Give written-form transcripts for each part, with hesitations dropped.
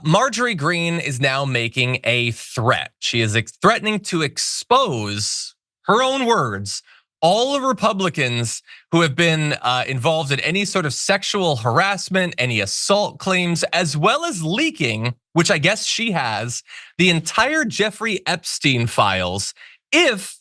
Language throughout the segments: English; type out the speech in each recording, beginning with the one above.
Marjorie Greene is now making a threat. She is threatening to expose, her own words, all the Republicans who have been involved in any sort of sexual harassment, any assault claims, as well as leaking, which I guess she has, the entire Jeffrey Epstein files if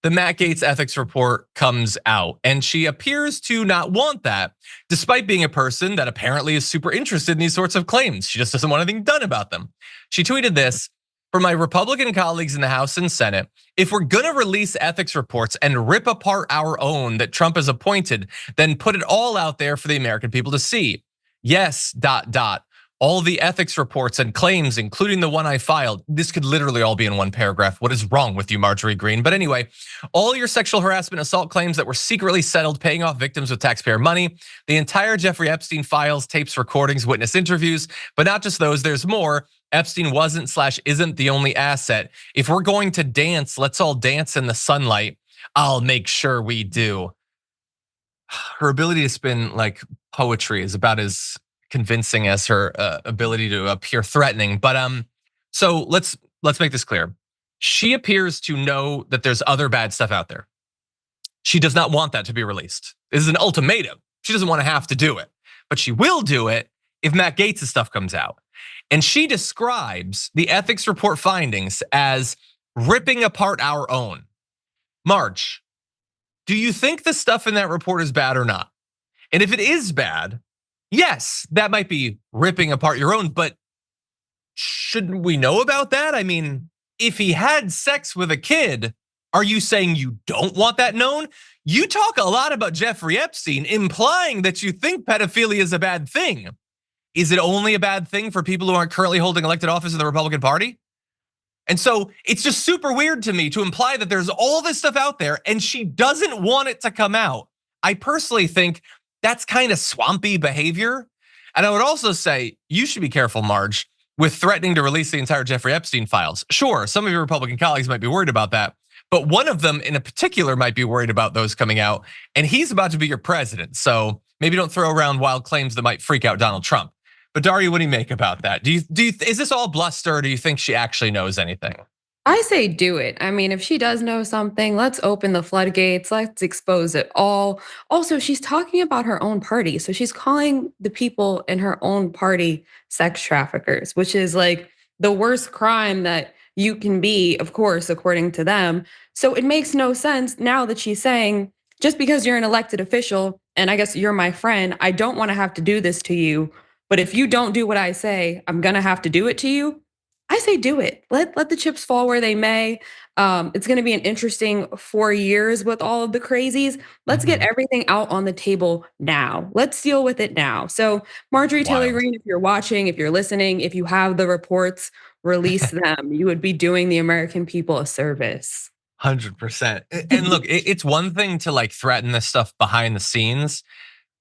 the Matt Gaetz ethics report comes out. And she appears to not want that, despite being a person that apparently is super interested in these sorts of claims. She just doesn't want anything done about them. She tweeted this: "For my Republican colleagues in the House and Senate, if we're gonna release ethics reports and rip apart our own that Trump has appointed, then put it all out there for the American people to see. Yes, ... all the ethics reports and claims, including the one I filed." This could literally all be in one paragraph. What is wrong with you, Marjorie Greene? But anyway, "all your sexual harassment, assault claims that were secretly settled, paying off victims with taxpayer money, the entire Jeffrey Epstein files, tapes, recordings, witness interviews, but not just those, there's more. Epstein wasn't/isn't the only asset. If we're going to dance, let's all dance in the sunlight. I'll make sure we do." Her ability to spin like poetry is about as convincing as her ability to appear threatening. But so let's make this clear. She appears to know that there's other bad stuff out there. She does not want that to be released. This is an ultimatum. She doesn't want to have to do it, but she will do it if Matt Gaetz' stuff comes out. And she describes the ethics report findings as ripping apart our own. Marge, do you think the stuff in that report is bad or not? And if it is bad, yes, that might be ripping apart your own, but shouldn't we know about that? I mean, if he had sex with a kid, are you saying you don't want that known? You talk a lot about Jeffrey Epstein, implying that you think pedophilia is a bad thing. Is it only a bad thing for people who aren't currently holding elected office in the Republican Party? And so it's just super weird to me to imply that there's all this stuff out there and she doesn't want it to come out. I personally think that's kind of swampy behavior. And I would also say you should be careful, Marge, with threatening to release the entire Jeffrey Epstein files. Sure, some of your Republican colleagues might be worried about that, but one of them in a particular might be worried about those coming out, and he's about to be your president. So maybe don't throw around wild claims that might freak out Donald Trump. But Daria, what do you make about that? Is this all bluster, or do you think she actually knows anything? I say do it. I mean, if she does know something, let's open the floodgates. Let's expose it all. Also, she's talking about her own party. So she's calling the people in her own party sex traffickers, which is like the worst crime that you can be, of course, according to them. So it makes no sense now that she's saying, just because you're an elected official, and I guess you're my friend, I don't want to have to do this to you. But if you don't do what I say, I'm going to have to do it to you. I say do it. Let the chips fall where they may. It's going to be an interesting 4 years with all of the crazies. Let's get everything out on the table now. Let's deal with it now. So Marjorie Taylor Wild. Greene, if you're watching, if you're listening, if you have the reports, release them. You would be doing the American people a service. 100%. And look, it's one thing to like threaten this stuff behind the scenes,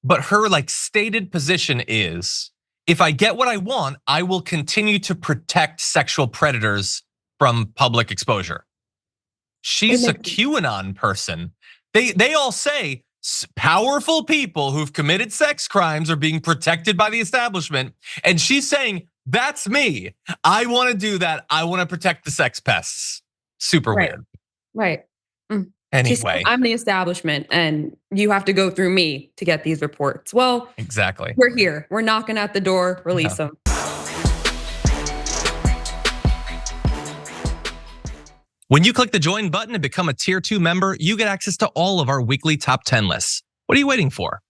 but her like stated position is, if I get what I want, I will continue to protect sexual predators from public exposure. She's a QAnon person. They all say powerful people who've committed sex crimes are being protected by the establishment. And she's saying, that's me. I want to do that. I want to protect the sex pests. Super weird. Right. She's saying, Anyway, I'm the establishment and you have to go through me to get these reports. Well, exactly. we're here. We're knocking at the door. Release them. When you click the join button and become a tier 2 member, you get access to all of our weekly top 10 lists. What are you waiting for?